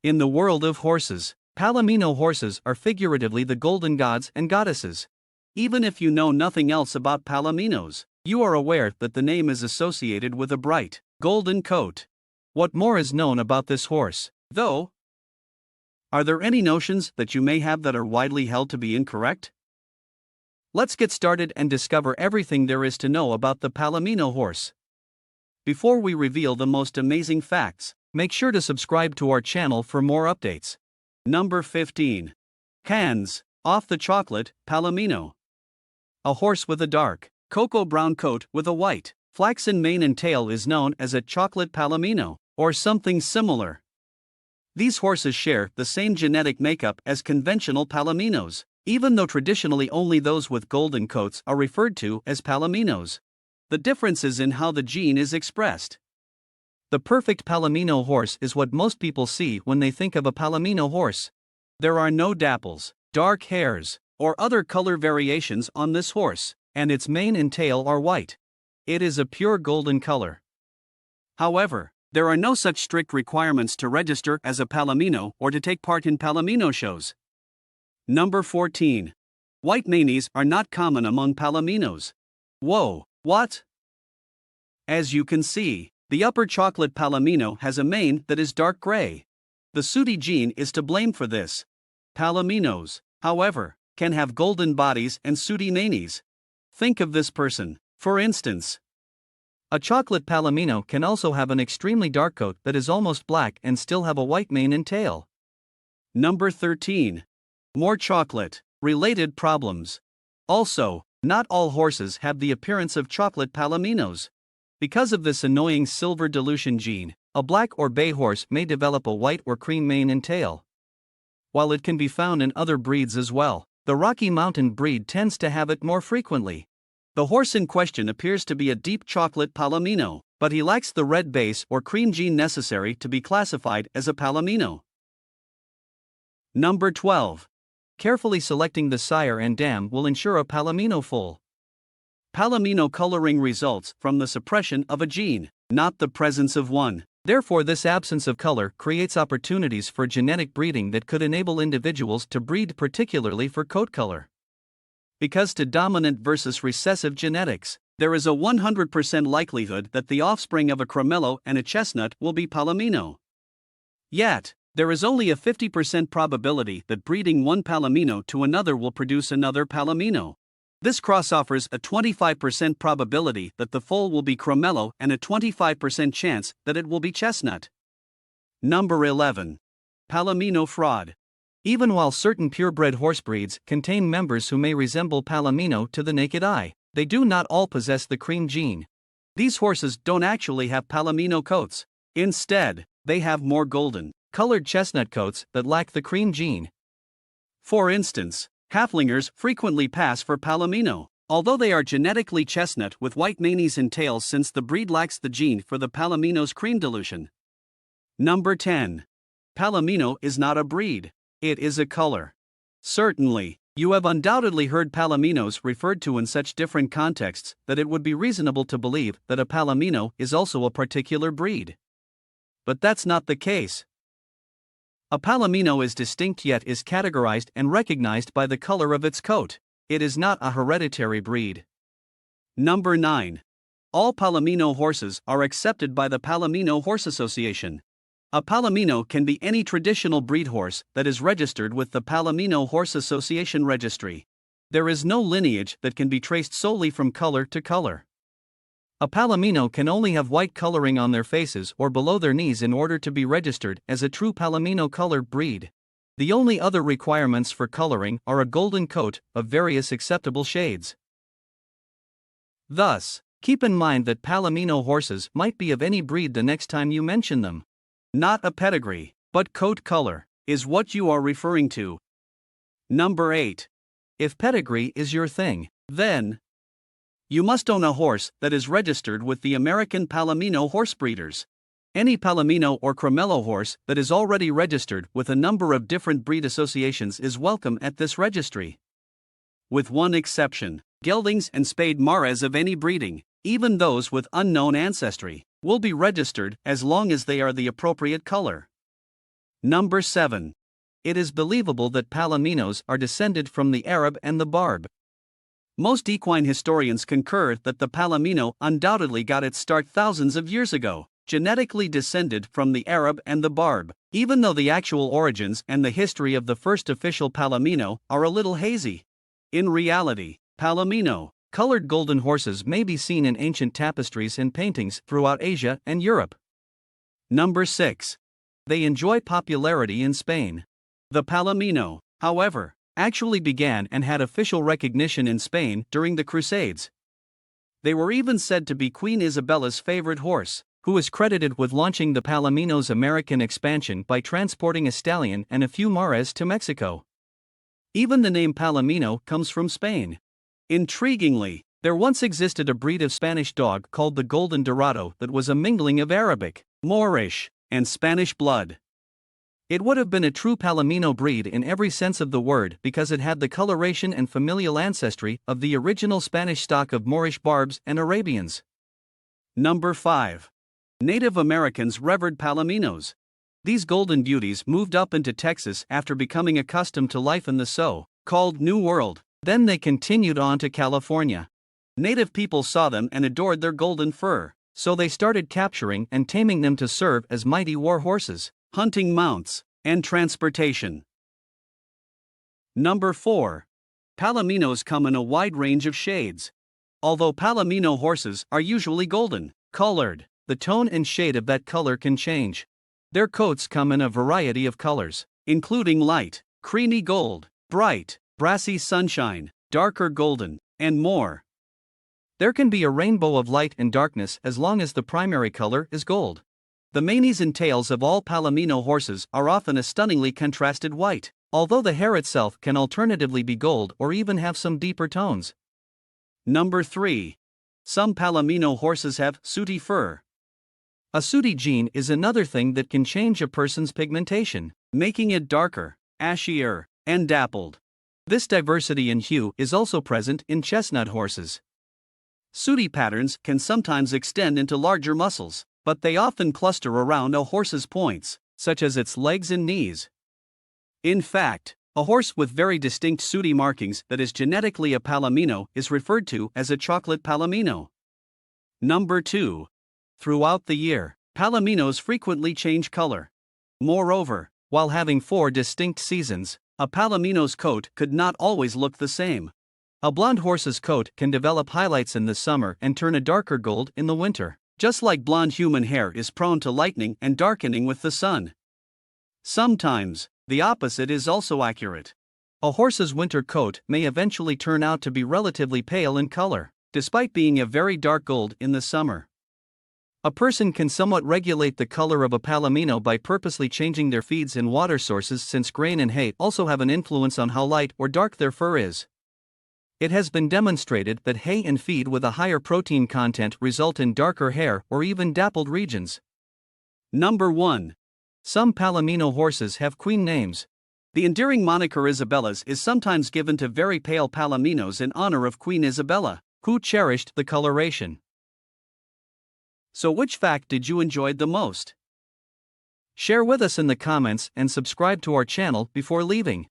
In the world of horses, Palomino horses are figuratively the golden gods and goddesses. Even if you know nothing else about Palominos, you are aware that the name is associated with a bright, golden coat. What more is known about this horse, though? Are there any notions that you may have that are widely held to be incorrect? Let's get started and discover everything there is to know about the Palomino horse. Before we reveal the most amazing facts, make sure to subscribe to our channel for more updates. Number 15. Hands off the chocolate Palomino. A horse with a dark, cocoa brown coat with a white, flaxen mane and tail is known as a chocolate Palomino, or something similar. These horses share the same genetic makeup as conventional Palominos, even though traditionally only those with golden coats are referred to as Palominos. The difference is in how the gene is expressed. The perfect Palomino horse is what most people see when they think of a Palomino horse. There are no dapples, dark hairs, or other color variations on this horse, and its mane and tail are white. It is a pure golden color. However, there are no such strict requirements to register as a Palomino or to take part in Palomino shows. Number 14. White manes are not common among Palominos. Whoa, what? As you can see, the upper chocolate Palomino has a mane that is dark gray. The sooty gene is to blame for this. Palominos, however, can have golden bodies and sooty manes. Think of this person, for instance. A chocolate Palomino can also have an extremely dark coat that is almost black and still have a white mane and tail. Number 13. More chocolate-related problems. Also, not all horses have the appearance of chocolate Palominos. Because of this annoying silver dilution gene, a black or bay horse may develop a white or cream mane and tail. While it can be found in other breeds as well, the Rocky Mountain breed tends to have it more frequently. The horse in question appears to be a deep chocolate Palomino, but he lacks the red base or cream gene necessary to be classified as a Palomino. Number 12. Carefully selecting the sire and dam will ensure a Palomino foal. Palomino coloring results from the suppression of a gene, not the presence of one. Therefore, this absence of color creates opportunities for genetic breeding that could enable individuals to breed particularly for coat color. Because to dominant versus recessive genetics, there is a 100% likelihood that the offspring of a Cremello and a chestnut will be Palomino. Yet, there is only a 50% probability that breeding one Palomino to another will produce another Palomino. This cross offers a 25% probability that the foal will be Cremello and a 25% chance that it will be chestnut. Number 11. Palomino fraud. Even while certain purebred horse breeds contain members who may resemble Palomino to the naked eye, they do not all possess the cream gene. These horses don't actually have Palomino coats. Instead, they have more golden, colored chestnut coats that lack the cream gene. For instance, Halflingers frequently pass for Palomino, although they are genetically chestnut with white manes and tails since the breed lacks the gene for the Palomino's cream dilution. Number 10. Palomino is not a breed. It is a color. Certainly, you have undoubtedly heard Palominos referred to in such different contexts that it would be reasonable to believe that a Palomino is also a particular breed. But that's not the case. A Palomino is distinct yet is categorized and recognized by the color of its coat. It is not a hereditary breed. Number 9. All Palomino horses are accepted by the Palomino Horse Association. A Palomino can be any traditional breed horse that is registered with the Palomino Horse Association registry. There is no lineage that can be traced solely from color to color. A Palomino can only have white coloring on their faces or below their knees in order to be registered as a true Palomino colored breed. The only other requirements for coloring are a golden coat of various acceptable shades. Thus, keep in mind that Palomino horses might be of any breed the next time you mention them. Not a pedigree, but coat color, is what you are referring to. Number 8. If pedigree is your thing, then you must own a horse that is registered with the American Palomino horse breeders. Any Palomino or Cremello horse that is already registered with a number of different breed associations is welcome at this registry. With one exception, geldings and spayed mares of any breeding, even those with unknown ancestry, will be registered as long as they are the appropriate color. Number 7. It is believable that Palominos are descended from the Arab and the Barb. Most equine historians concur that the Palomino undoubtedly got its start thousands of years ago, genetically descended from the Arab and the Barb, even though the actual origins and the history of the first official Palomino are a little hazy. In reality, Palomino, colored golden horses may be seen in ancient tapestries and paintings throughout Asia and Europe. Number 6. They enjoy popularity in Spain. The Palomino, however, actually began and had official recognition in Spain during the Crusades. They were even said to be Queen Isabella's favorite horse, who is credited with launching the Palomino's American expansion by transporting a stallion and a few mares to Mexico. Even the name Palomino comes from Spain. Intriguingly, there once existed a breed of Spanish dog called the Golden Dorado that was a mingling of Arabic, Moorish, and Spanish blood. It would have been a true Palomino breed in every sense of the word because it had the coloration and familial ancestry of the original Spanish stock of Moorish Barbs and Arabians. Number 5. Native Americans revered Palominos. These golden beauties moved up into Texas after becoming accustomed to life in the so-called New World. Then they continued on to California. Native people saw them and adored their golden fur, so they started capturing and taming them to serve as mighty war horses, hunting mounts, and transportation. Number 4. Palominos come in a wide range of shades. Although Palomino horses are usually golden colored, the tone and shade of that color can change. Their coats come in a variety of colors, including light, creamy gold, bright, brassy sunshine, darker golden, and more. There can be a rainbow of light and darkness as long as the primary color is gold. The manes and tails of all Palomino horses are often a stunningly contrasted white, although the hair itself can alternatively be gold or even have some deeper tones. Number 3. Some Palomino horses have sooty fur. A sooty gene is another thing that can change a person's pigmentation, making it darker, ashier, and dappled. This diversity in hue is also present in chestnut horses. Sooty patterns can sometimes extend into larger muscles, but they often cluster around a horse's points, such as its legs and knees. In fact, a horse with very distinct sooty markings that is genetically a Palomino is referred to as a chocolate Palomino. Number 2. Throughout the year, Palominos frequently change color. Moreover, while having 4 distinct seasons, a Palomino's coat could not always look the same. A blonde horse's coat can develop highlights in the summer and turn a darker gold in the winter, just like blonde human hair is prone to lightening and darkening with the sun. Sometimes, the opposite is also accurate. A horse's winter coat may eventually turn out to be relatively pale in color, despite being a very dark gold in the summer. A person can somewhat regulate the color of a Palomino by purposely changing their feeds and water sources, since grain and hay also have an influence on how light or dark their fur is. It has been demonstrated that hay and feed with a higher protein content result in darker hair or even dappled regions. Number 1. Some Palomino horses have queen names. The endearing moniker Isabella's is sometimes given to very pale Palominos in honor of Queen Isabella, who cherished the coloration. So which fact did you enjoy the most? Share with us in the comments and subscribe to our channel before leaving.